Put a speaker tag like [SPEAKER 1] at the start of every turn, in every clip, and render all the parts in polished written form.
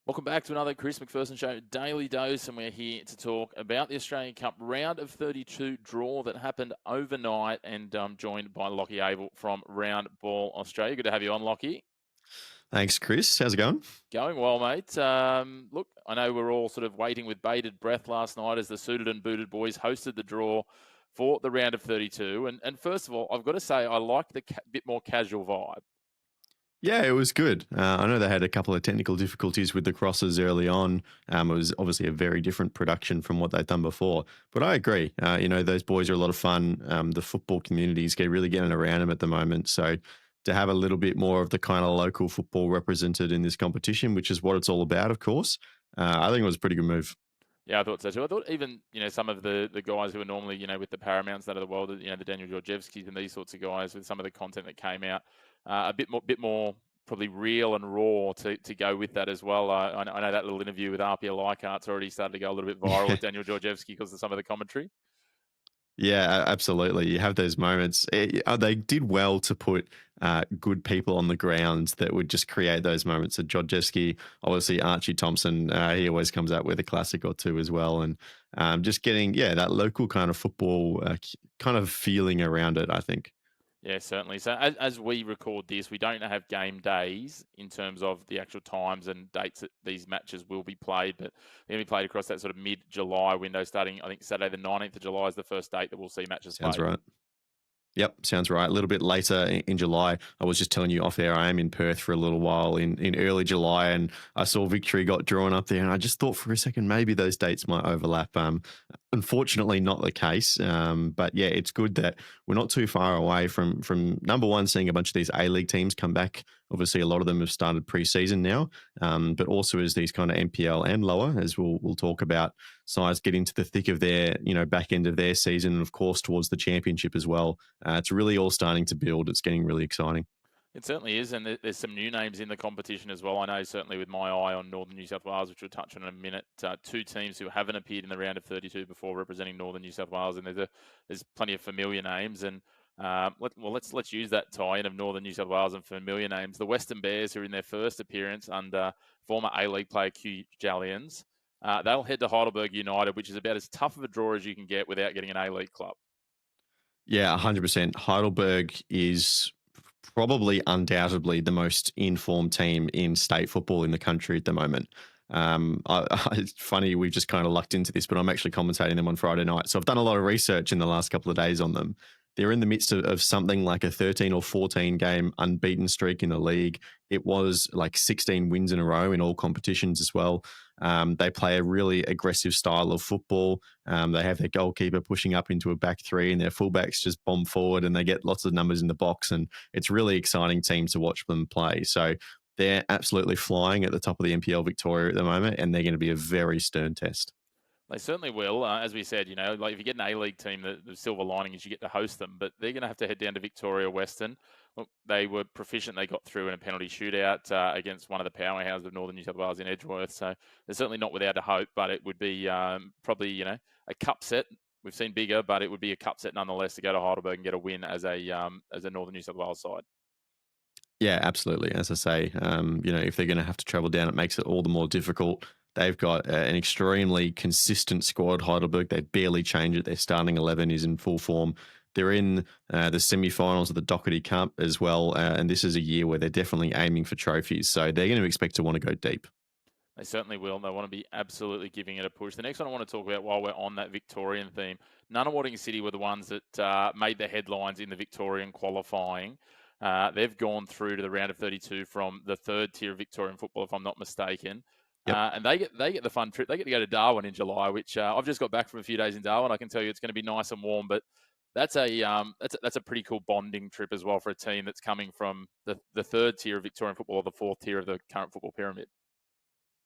[SPEAKER 1] Welcome back to another Chris McPherson Show Daily Dose, and we're here to talk about the Australian Cup round of 32 draw that happened overnight, and joined by Lachlan Avil from Round Ball Australia. Good to have you on, Lockie.
[SPEAKER 2] Thanks, Chris. How's it going?
[SPEAKER 1] Going well, mate. Look, I know we're all sort of waiting with bated breath last night as the suited and booted boys hosted the draw for the round of 32. And first of all, I've got to say I like the bit more casual vibe.
[SPEAKER 2] Yeah, it was good. I know they had a couple of technical difficulties with the crosses early on. It was obviously a very different production from what they'd done before. But I agree. Those boys are a lot of fun. The football communities get really getting around them at the moment. So to have a little bit more of the kind of local football represented in this competition, which is what it's all about, of course, I think it was a pretty good move.
[SPEAKER 1] Yeah, I thought so too. I thought even, some of the guys who are normally, with the Paramounts that of the world, the Daniel Georgievskis and these sorts of guys, with some of the content that came out, a bit more probably real and raw to go with that as well. I know that little interview with Arpia Leichhardt's already started to go a little bit viral with Daniel Georgievski because of some of the commentary.
[SPEAKER 2] Yeah, absolutely. You have those moments. They did well to put good people on the ground that would just create those moments. So Jodjeski, obviously Archie Thompson, he always comes out with a classic or two as well. And just getting, that local kind of football kind of feeling around it, I think.
[SPEAKER 1] Yeah, certainly. So as we record this, we don't have game days in terms of the actual times and dates that these matches will be played, but they're going to be played across that sort of mid-July window starting, I think, Saturday the 19th of July is the first date that we'll see matches
[SPEAKER 2] Sounds
[SPEAKER 1] played.
[SPEAKER 2] right. Yep, sounds right. A little bit later in July. I was just telling you off air, I am in Perth for a little while in early July, and I saw Victory got drawn up there, and I just thought for a second maybe those dates might overlap. Unfortunately, not the case. But yeah, it's good that we're not too far away from number one, seeing a bunch of these A League teams come back. Obviously, a lot of them have started pre-season now, but also as these kind of NPL and lower, as we'll talk about, sides get into the thick of their back end of their season, and of course towards the championship as well. It's really all starting to build. It's getting really exciting.
[SPEAKER 1] It certainly is, and there's some new names in the competition as well. I know certainly with my eye on Northern New South Wales, which we'll touch on in a minute, two teams who haven't appeared in the round of 32 before representing Northern New South Wales, and there's plenty of familiar names. And let's use that tie-in of Northern New South Wales and familiar names. The Western Bears, who are in their first appearance under former A-League player Q Jallians, they'll head to Heidelberg United, which is about as tough of a draw as you can get without getting an A-League club.
[SPEAKER 2] Yeah, 100%. Heidelberg is probably undoubtedly the most informed team in state football in the country at the moment. It's funny, we've just kind of lucked into this, but I'm actually commentating them on Friday night. So I've done a lot of research in the last couple of days on them. They're in the midst of something like a 13 or 14 game unbeaten streak in the league. It was like 16 wins in a row in all competitions as well. They play a really aggressive style of football. They have their goalkeeper pushing up into a back three, and their fullbacks just bomb forward, and they get lots of numbers in the box. And it's really exciting team to watch them play. So they're absolutely flying at the top of the NPL Victoria at the moment, and they're going to be a very stern test.
[SPEAKER 1] They certainly will. As we said, like if you get an A-League team, the silver lining is you get to host them, but they're going to have to head down to Victoria Western. Look, they were proficient. They got through in a penalty shootout against one of the powerhouses of Northern New South Wales in Edgeworth. So they're certainly not without a hope, but it would be probably, a cup set. We've seen bigger, but it would be a cup set nonetheless to go to Heidelberg and get a win as a Northern New South Wales side.
[SPEAKER 2] Yeah, absolutely. As I say, if they're going to have to travel down, it makes it all the more difficult. They've got an extremely consistent squad, Heidelberg. They barely change it. Their starting 11 is in full form. They're in the semi-finals of the Doherty Cup as well, and this is a year where they're definitely aiming for trophies. So they're going to expect to want to go deep.
[SPEAKER 1] They certainly will. They want to be absolutely giving it a push. The next one I want to talk about while we're on that Victorian theme, Nunawading City were the ones that made the headlines in the Victorian qualifying. They've gone through to the round of 32 from the third tier of Victorian football, if I'm not mistaken.
[SPEAKER 2] Yep.
[SPEAKER 1] And they get the fun trip. They get to go to Darwin in July, which I've just got back from a few days in Darwin. I can tell you it's going to be nice and warm, but that's a pretty cool bonding trip as well for a team that's coming from the third tier of Victorian football or the fourth tier of the current football pyramid.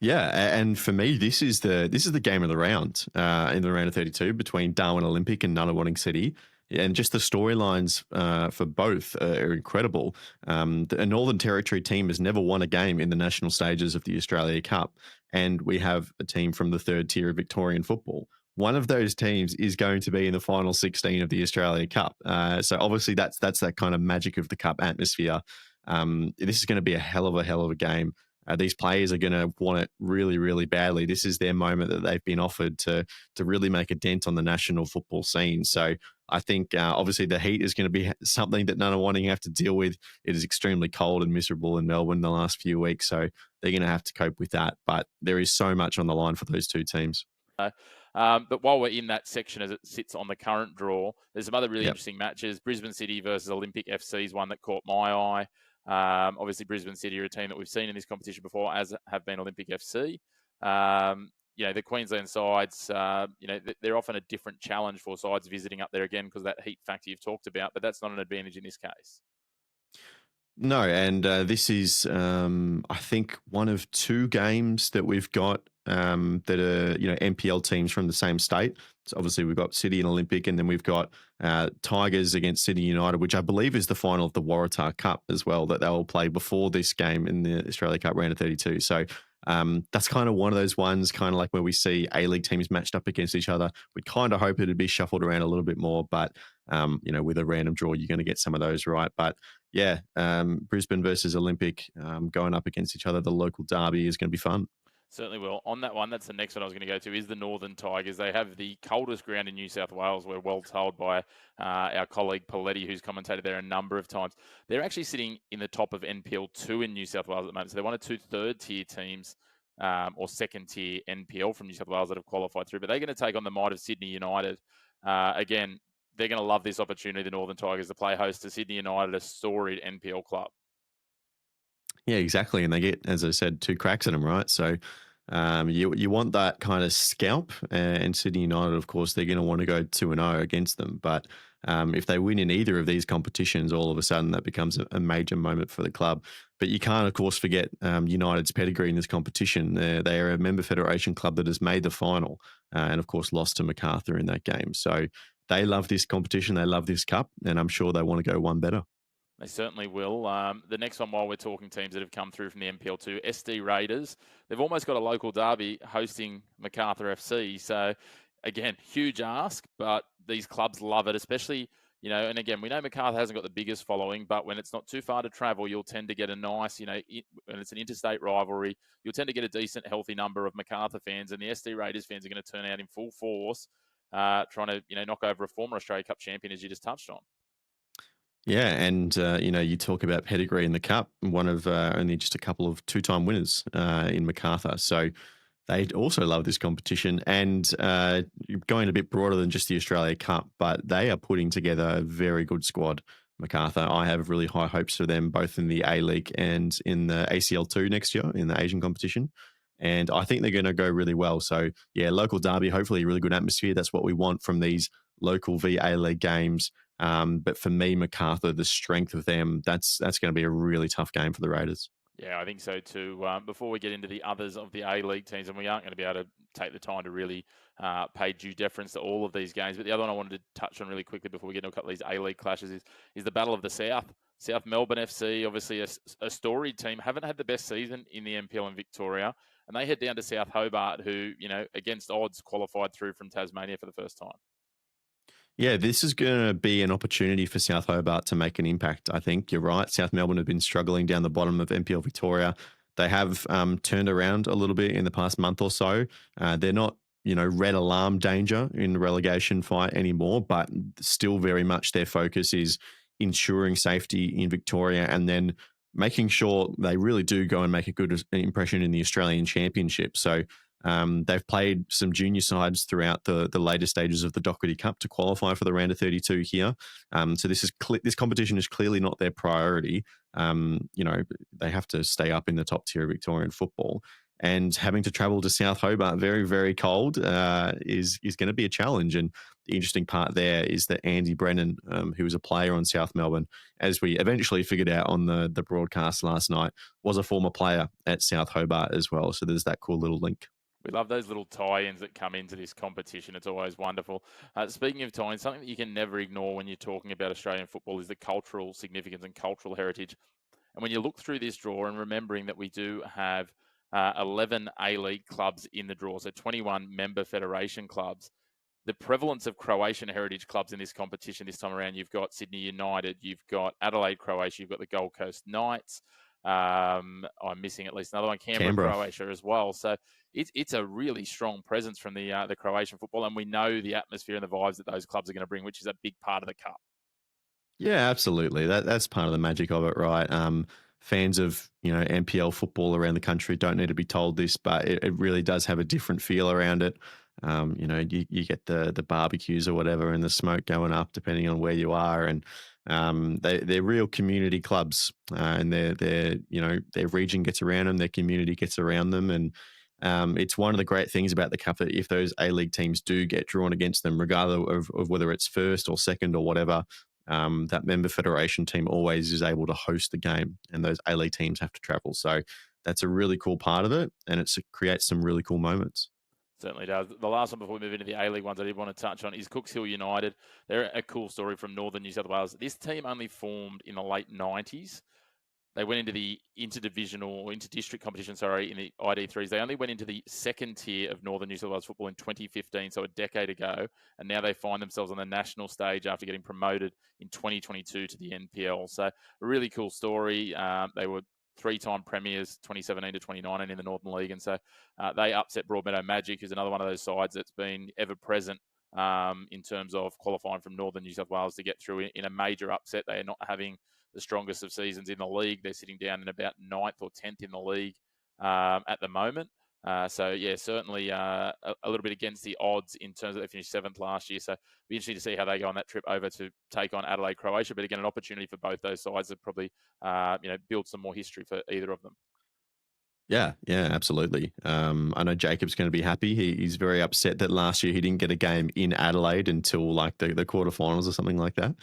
[SPEAKER 2] Yeah, and for me, this is the game of the round in the round of 32 between Darwin Olympic and Nunawading City, and just the storylines for both are incredible. A Northern Territory team has never won a game in the national stages of the Australia Cup, and we have a team from the third tier of Victorian football. One of those teams is going to be in the final 16 of the Australia Cup. So obviously that's that kind of magic of the cup atmosphere. This is going to be a hell of a game. these players are going to want it really, really badly. This is their moment that they've been offered to really make a dent on the national football scene. So I think obviously the heat is going to be something that none are wanting to have to deal with. It is extremely cold and miserable in Melbourne the last few weeks, so they're going to have to cope with that. But there is so much on the line for those two teams.
[SPEAKER 1] Uh, but while we're in that section as it sits on the current draw, there's some other really
[SPEAKER 2] Yep.
[SPEAKER 1] interesting matches. Brisbane City versus Olympic FC is one that caught my eye. Obviously, Brisbane City are a team that we've seen in this competition before, as have been Olympic FC. The Queensland sides, they're often a different challenge for sides visiting up there again because of that heat factor you've talked about, but that's not an advantage in this case.
[SPEAKER 2] No, and this is, I think, one of two games that we've got that are NPL teams from the same state. So obviously we've got City and Olympic, and then we've got Tigers against Sydney United, which I believe is the final of the Waratah Cup as well, that they will play before this game in the Australia Cup round of 32. So that's kind of one of those ones, kind of like where we see A-League teams matched up against each other. We'd kind of hope it'd be shuffled around a little bit more, but with a random draw, you're going to get some of those right. But yeah, Brisbane versus Olympic going up against each other. The local derby is going to be fun.
[SPEAKER 1] Certainly will. On that one, that's the next one I was going to go to, is the Northern Tigers. They have the coldest ground in New South Wales. We're well told by our colleague Paletti, who's commentated there a number of times. They're actually sitting in the top of NPL 2 in New South Wales at the moment. So they're one of two third-tier teams or second-tier NPL from New South Wales that have qualified through. But they're going to take on the might of Sydney United. Again, they're going to love this opportunity, the Northern Tigers, to play host to Sydney United, a storied NPL club.
[SPEAKER 2] Yeah, exactly. And they get, as I said, two cracks at them, right? So you want that kind of scalp. And Sydney United, of course, they're going to want to go 2-0 against them. But if they win in either of these competitions, all of a sudden that becomes a major moment for the club. But you can't, of course, forget United's pedigree in this competition. They are a member federation club that has made the final and, of course, lost to MacArthur in that game. So they love this competition. They love this cup. And I'm sure they want to go one better.
[SPEAKER 1] They certainly will. The next one, while we're talking teams that have come through from the NPL2, SD Raiders, they've almost got a local derby hosting MacArthur FC. So, again, huge ask, but these clubs love it, especially, and again, we know MacArthur hasn't got the biggest following, but when it's not too far to travel, you'll tend to get a nice, when it's an interstate rivalry, you'll tend to get a decent, healthy number of MacArthur fans, and the SD Raiders fans are going to turn out in full force, trying to, knock over a former Australia Cup champion, as you just touched on.
[SPEAKER 2] Yeah, and you talk about pedigree in the cup. One of only just a couple of two-time winners in MacArthur, so they also love this competition. And going a bit broader than just the Australia Cup, but they are putting together a very good squad. MacArthur, I have really high hopes for them, both in the A League and in the ACL2 next year in the Asian competition. And I think they're going to go really well. So yeah, local derby, hopefully a really good atmosphere. That's what we want from these local VA League games. But for me, MacArthur, the strength of them, that's going to be a really tough game for the Raiders.
[SPEAKER 1] Yeah, I think so too. Before we get into the others of the A-League teams, and we aren't going to be able to take the time to really pay due deference to all of these games, but the other one I wanted to touch on really quickly before we get into a couple of these A-League clashes is the Battle of the South. South Melbourne FC, obviously a storied team, haven't had the best season in the NPL in Victoria, and they head down to South Hobart, who, against odds, qualified through from Tasmania for the first time.
[SPEAKER 2] Yeah, this is going to be an opportunity for South Hobart to make an impact. I think you're right. South Melbourne have been struggling down the bottom of NPL Victoria. They have turned around a little bit in the past month or so. They're not, red alarm danger in the relegation fight anymore, but still very much their focus is ensuring safety in Victoria and then making sure they really do go and make a good impression in the Australian Championship. So they've played some junior sides throughout the later stages of the Doherty Cup to qualify for the round of 32 here. So this competition is clearly not their priority. They have to stay up in the top tier of Victorian football. And having to travel to South Hobart, very, very cold, is going to be a challenge. And the interesting part there is that Andy Brennan, who was a player on South Melbourne, as we eventually figured out on the broadcast last night, was a former player at South Hobart as well. So there's that cool little link.
[SPEAKER 1] We love those little tie-ins that come into this competition. It's always wonderful. Speaking of tie-ins, something that you can never ignore when you're talking about Australian football is the cultural significance and cultural heritage. And when you look through this draw and remembering that we do have 11 A-League clubs in the draw, so 21 member federation clubs, the prevalence of Croatian heritage clubs in this competition this time around, you've got Sydney United, you've got Adelaide Croatia, you've got the Gold Coast Knights, I'm missing at least another one, Canberra,
[SPEAKER 2] Canberra.
[SPEAKER 1] Croatia as well. So it's a really strong presence from the Croatian football, and we know the atmosphere and the vibes that those clubs are going to bring, which is a big part of the cup.
[SPEAKER 2] Yeah, absolutely. That's part of the magic of it, right? Fans of NPL football around the country don't need to be told this, but it really does have a different feel around it. You get the barbecues or whatever and the smoke going up depending on where you are, and they're real community clubs, and their region gets around them, their community gets around them, and it's one of the great things about the cup that if those A League teams do get drawn against them, regardless of whether it's first or second or whatever, that member federation team always is able to host the game, and those A League teams have to travel. So that's a really cool part of it, and it creates some really cool moments.
[SPEAKER 1] Certainly does. The last one before we move into the A-League ones I did want to touch on is Cooks Hill United. They're a cool story from northern New South Wales. This team only formed in the late 90s. They went into the interdivisional or interdistrict competition, sorry, in the ID3s. They only went into the second tier of Northern New South Wales football in 2015, so a decade ago. And now they find themselves on the national stage after getting promoted in 2022 to the NPL. So a really cool story. They were three-time premiers, 2017 to 2019 in the Northern League. And so they upset Broadmeadow Magic, who's another one of those sides that's been ever present in terms of qualifying from Northern New South Wales to get through in a major upset. They are not having the strongest of seasons in the league. They're sitting down in about ninth or 10th in the league at the moment. So certainly a little bit against the odds in terms of they finished seventh last year. So it'll be interesting to see how they go on that trip over to take on Adelaide, Croatia. But again, an opportunity for both those sides to probably build some more history for either of them.
[SPEAKER 2] Yeah, yeah, absolutely. I know Jacob's going to be happy. He's very upset that last year he didn't get a game in Adelaide until like the quarterfinals or something like that.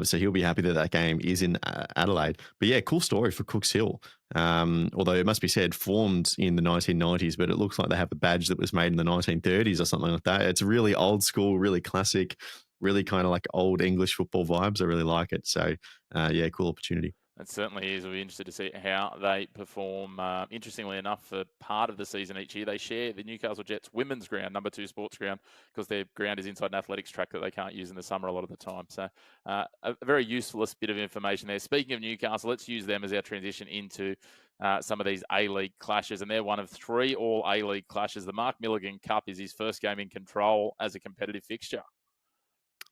[SPEAKER 2] So he'll be happy that that game is in Adelaide. But yeah, cool story for Cooks Hill. Although it must be said, formed in the 1990s, but it looks like they have a badge that was made in the 1930s or something like that. It's really old school, really classic, really kind of like old English football vibes. I really like it. So yeah, cool opportunity.
[SPEAKER 1] It certainly is. We'll be interested to see how they perform. Interestingly enough, for part of the season each year, they share the Newcastle Jets women's ground, number 2 sports ground, because their ground is inside an athletics track that they can't use in the summer a lot of the time. So, a very useful bit of information there. Speaking of Newcastle, let's use them as our transition into some of these A-League clashes. And they're one of 3 all A-League clashes. The Mark Milligan Cup is his first game in control as a competitive fixture.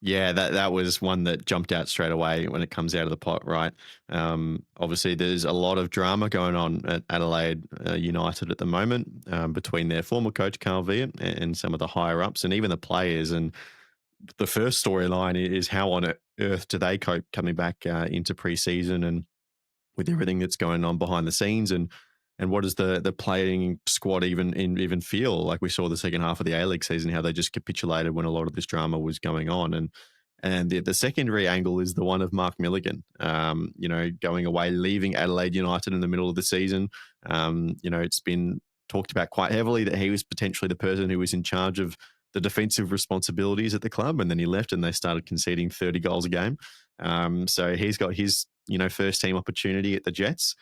[SPEAKER 2] Yeah, that was one that jumped out straight away when it comes out of the pot, right? Obviously, there's a lot of drama going on at Adelaide United at the moment between their former coach Carl Viet and some of the higher ups and even the players. And the first storyline is how on earth do they cope coming back into preseason and with everything that's going on behind the scenes, and what does the playing squad even feel like? We saw the second half of the A League season how they just capitulated when a lot of this drama was going on, and the secondary angle is the one of Mark Milligan, going away, leaving Adelaide United in the middle of the season. It's been talked about quite heavily that he was potentially the person who was in charge of the defensive responsibilities at the club, and then he left and they started conceding 30 goals a game. So he's got his first team opportunity at the Jets,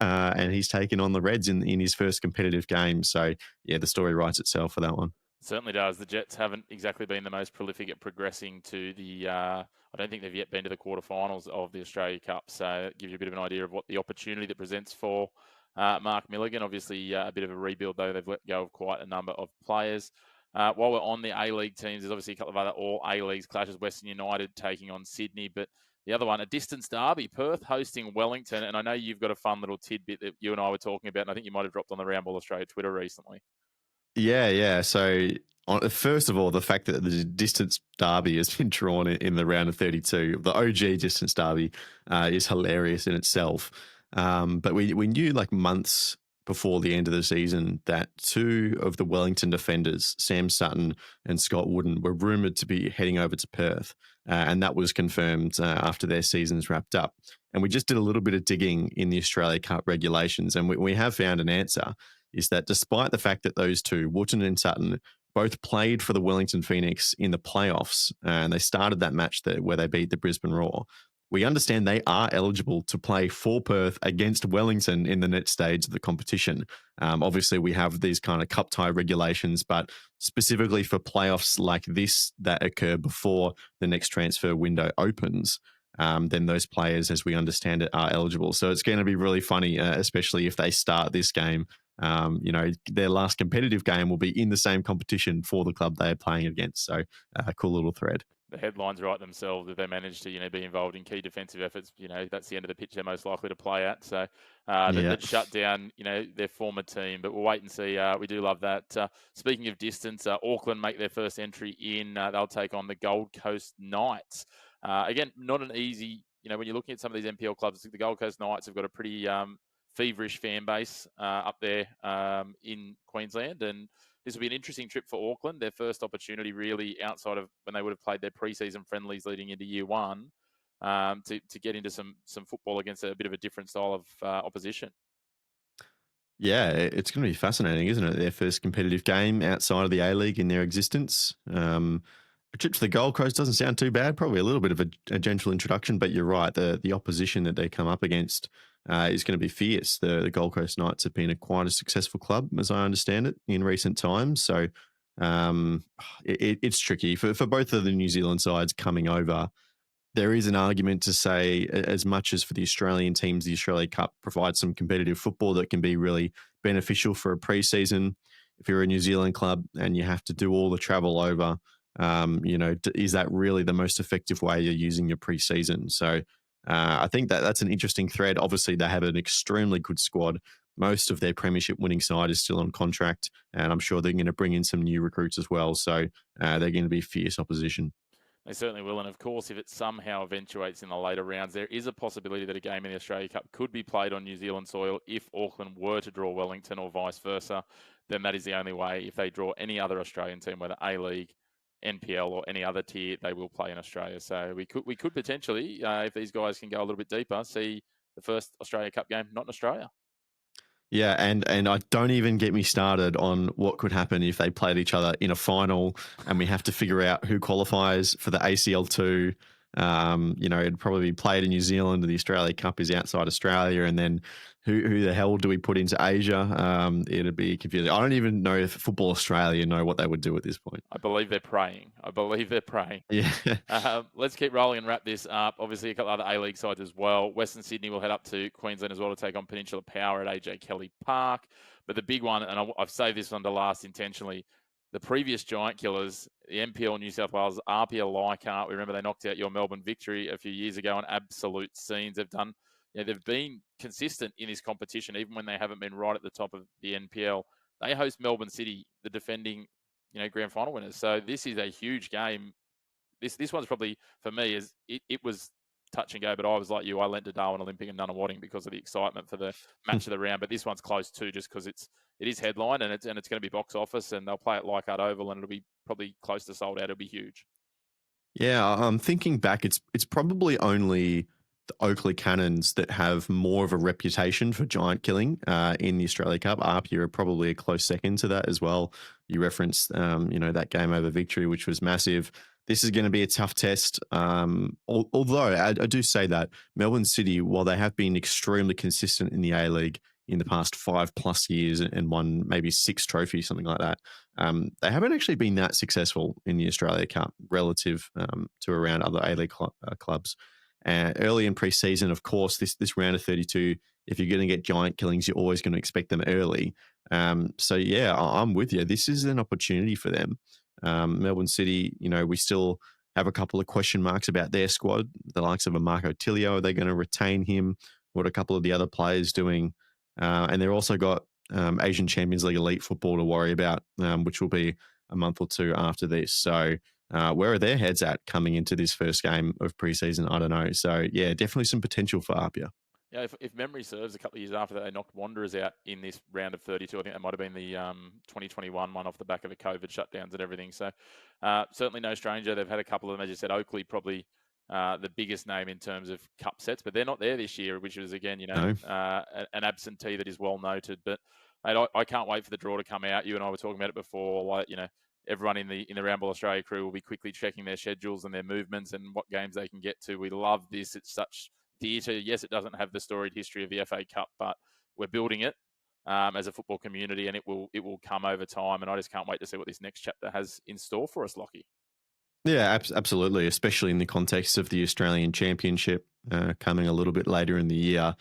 [SPEAKER 2] and he's taken on the Reds in his first competitive game. So yeah, the story writes itself for that one.
[SPEAKER 1] Certainly does. The Jets haven't exactly been the most prolific at progressing to the. I don't think they've yet been to the quarterfinals of the Australia Cup. So it gives you a bit of an idea of what the opportunity that presents for Mark Milligan. Obviously, a bit of a rebuild though. They've let go of quite a number of players. While we're on the A League teams, there's obviously a couple of other all A Leagues clashes. Western United taking on Sydney, but the other one, a distance derby, Perth hosting Wellington. And I know you've got a fun little tidbit that you and I were talking about, and I think you might have dropped on the Roundball Australia Twitter recently.
[SPEAKER 2] Yeah, yeah. So, first of all, the fact that the distance derby has been drawn in the round of 32, the OG distance derby, is hilarious in itself. But we knew like months before the end of the season that 2 of the Wellington defenders, Sam Sutton and Scott Wooden, were rumoured to be heading over to Perth. And that was confirmed after their seasons wrapped up. And we just did a little bit of digging in the Australia Cup regulations, and we have found an answer is that despite the fact that those 2, Wooten and Sutton, both played for the Wellington Phoenix in the playoffs, and they started that match where they beat the Brisbane Roar, we understand they are eligible to play for Perth against Wellington in the next stage of the competition. Obviously, we have these kind of cup tie regulations, but specifically for playoffs like this that occur before the next transfer window opens, then those players, as we understand it, are eligible. So it's going to be really funny, especially if they start this game. Their last competitive game will be in the same competition for the club they are playing against. So, cool little thread.
[SPEAKER 1] The headlines write themselves if they manage to, be involved in key defensive efforts. That's the end of the pitch they're most likely to play at. So
[SPEAKER 2] Yeah.
[SPEAKER 1] that shut down, their former team. But we'll wait and see. We do love that. Speaking of distance, Auckland make their first entry in. They'll take on the Gold Coast Knights. Again, not an easy. When you're looking at some of these NPL clubs, the Gold Coast Knights have got a pretty feverish fan base up there in Queensland, and this will be an interesting trip for Auckland. Their first opportunity, really, outside of when they would have played their preseason friendlies leading into year one, to get into some football against a bit of a different style of opposition.
[SPEAKER 2] Yeah, it's going to be fascinating, isn't it? Their first competitive game outside of the A League in their existence. A trip to the Gold Coast doesn't sound too bad. Probably a little bit of a gentle introduction, but you're right. The opposition that they come up against is going to be fierce. The Gold Coast Knights have been quite a successful club, as I understand it, in recent times. So um, it's tricky for both of the New Zealand sides coming over. There is an argument to say, as much as for the Australian teams, the Australia Cup provides some competitive football that can be really beneficial for a preseason. If you're a New Zealand club and you have to do all the travel over, is that really the most effective way you're using your preseason? So I think that's an interesting thread. Obviously, they have an extremely good squad. Most of their premiership winning side is still on contract, and I'm sure they're going to bring in some new recruits as well. So they're going to be fierce opposition.
[SPEAKER 1] They certainly will. And of course, if it somehow eventuates in the later rounds, there is a possibility that a game in the Australia Cup could be played on New Zealand soil if Auckland were to draw Wellington or vice versa. Then that is the only way. If they draw any other Australian team, whether A League, NPL, or any other tier, they will play in Australia. So we could potentially, if these guys can go a little bit deeper, see the first Australia Cup game not in Australia.
[SPEAKER 2] Yeah, and I don't even get me started on what could happen if they played each other in a final, and we have to figure out who qualifies for the ACL2. It'd probably be played in New Zealand, and the Australia Cup is outside Australia, and then who the hell do we put into Asia? It'd be confusing. I don't even know if Football Australia know what they would do at this point.
[SPEAKER 1] I believe they're praying. I believe they're praying.
[SPEAKER 2] Yeah.
[SPEAKER 1] Let's keep rolling and wrap this up. Obviously, a couple other A League sides as well. Western Sydney will head up to Queensland as well to take on Peninsula Power at AJ Kelly Park. But the big one, and I've saved this one to last intentionally, the previous Giant Killers, the NPL New South Wales, RPL Leichhardt. We remember they knocked out your Melbourne Victory a few years ago on absolute scenes. They've been consistent in this competition, even when they haven't been right at the top of the NPL. They host Melbourne City, the defending grand final winners. So this is a huge game. This one's probably for me is it was touch and go, but I was like you. I lent to Darwin Olympic and Nunawading because of the excitement for the match of the round. But this one's close too, just because it is headline and it's going to be box office, and they'll play at Leichhardt Oval, and it'll be probably close to sold out. It'll be huge.
[SPEAKER 2] Yeah, I'm thinking back. It's probably only the Oakley Cannons that have more of a reputation for giant killing in the Australia Cup. Arpia are probably a close second to that as well. You referenced, that game over Victory, which was massive. This is going to be a tough test. Although I do say that Melbourne City, while they have been extremely consistent in the A League in the past 5+ years and won maybe 6 trophies, something like that, they haven't actually been that successful in the Australia Cup relative to around other A League clubs. Early in pre-season, of course, this round of 32, if you're going to get giant killings, you're always going to expect them early. So yeah, I'm with you. This is an opportunity for them. Melbourne City, we still have a couple of question marks about their squad. The likes of a Marco Tilio, are they going to retain him? What are a couple of the other players doing? And they've also got Asian Champions League elite football to worry about, which will be a month or two after this. So where are their heads at coming into this first game of preseason? I don't know. So yeah, definitely some potential for Apia.
[SPEAKER 1] Yeah, if memory serves, a couple of years after that, they knocked Wanderers out in this round of 32. I think that might have been the 2021 one off the back of the COVID shutdowns and everything. So certainly no stranger. They've had a couple of them, as you said. Oakley probably the biggest name in terms of cup sets, but they're not there this year, which is again,
[SPEAKER 2] No.
[SPEAKER 1] an absentee that is well noted. But mate, I can't wait for the draw to come out. You and I were talking about it before. Like everyone in the Ramble Australia crew will be quickly checking their schedules and their movements and what games they can get to. We love this. It's such theatre. Yes, it doesn't have the storied history of the FA Cup, but we're building it as a football community, and it will come over time. And I just can't wait to see what this next chapter has in store for us, Lockie.
[SPEAKER 2] Yeah, absolutely, especially in the context of the Australian Championship coming a little bit later in the year.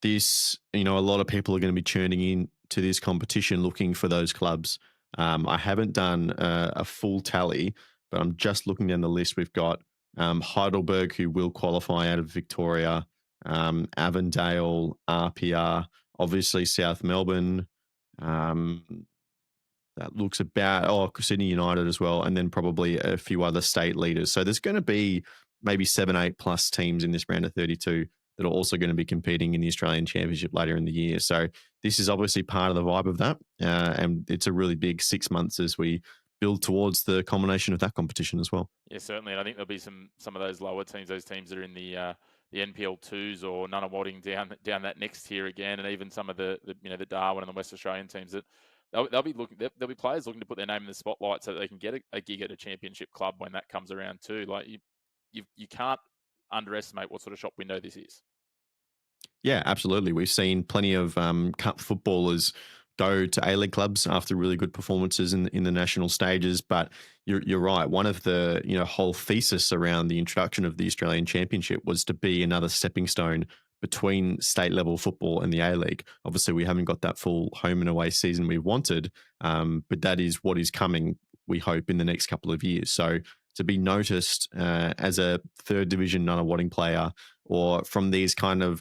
[SPEAKER 2] This, a lot of people are going to be tuning in to this competition looking for those clubs. I haven't done a full tally, but I'm just looking down the list. We've got Heidelberg, who will qualify out of Victoria, Avondale, RPR, obviously South Melbourne. Um, that looks about Sydney United as well, and then probably a few other state leaders. So there's going to be maybe 7, 8 plus teams in this round of 32 that are also going to be competing in the Australian Championship later in the year. So this is obviously part of the vibe of that, and it's a really big 6 months as we build towards the culmination of that competition as well.
[SPEAKER 1] Yeah, certainly. And I think there'll be some of those lower teams, those teams that are in the NPL twos or Nunawading down that next tier again, and even some of the Darwin and the West Australian teams that they'll be looking. There'll be players looking to put their name in the spotlight so that they can get a gig at a championship club when that comes around too. Like you can't underestimate what sort of shop window this is.
[SPEAKER 2] Yeah, absolutely. We've seen plenty of cup footballers go to A League clubs after really good performances in the national stages. But you're right. One of the whole thesis around the introduction of the Australian Championship was to be another stepping stone between state level football and the A League. Obviously, we haven't got that full home and away season we wanted, but that is what is coming. We hope in the next couple of years. So to be noticed as a third division Nunawading player or from these kind of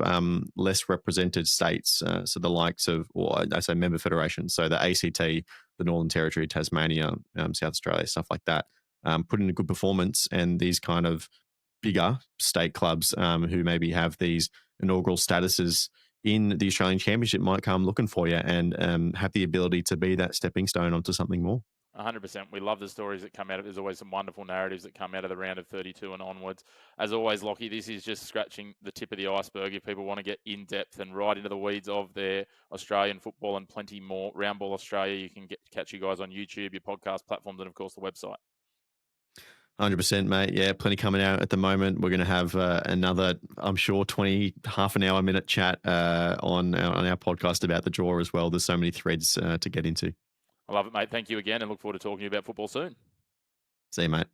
[SPEAKER 2] less represented states. So the likes of, or I say member federations, so the ACT, the Northern Territory, Tasmania, South Australia, stuff like that, put in a good performance. And these kind of bigger state clubs who maybe have these inaugural statuses in the Australian Championship might come looking for you and have the ability to be that stepping stone onto something more.
[SPEAKER 1] 100%. We love the stories that come out of it. There's always some wonderful narratives that come out of the round of 32 and onwards. As always, Lockie, this is just scratching the tip of the iceberg. If people want to get in depth and right into the weeds of their Australian football and plenty more, Roundball Australia, you can catch you guys on YouTube, your podcast platforms, and of course the website.
[SPEAKER 2] 100%, mate. Yeah, plenty coming out at the moment. We're going to have another, I'm sure, 20, half an hour, minute chat on our podcast about the draw as well. There's so many threads to get into.
[SPEAKER 1] I love it, mate. Thank you again and look forward to talking to you about football soon.
[SPEAKER 2] See you, mate.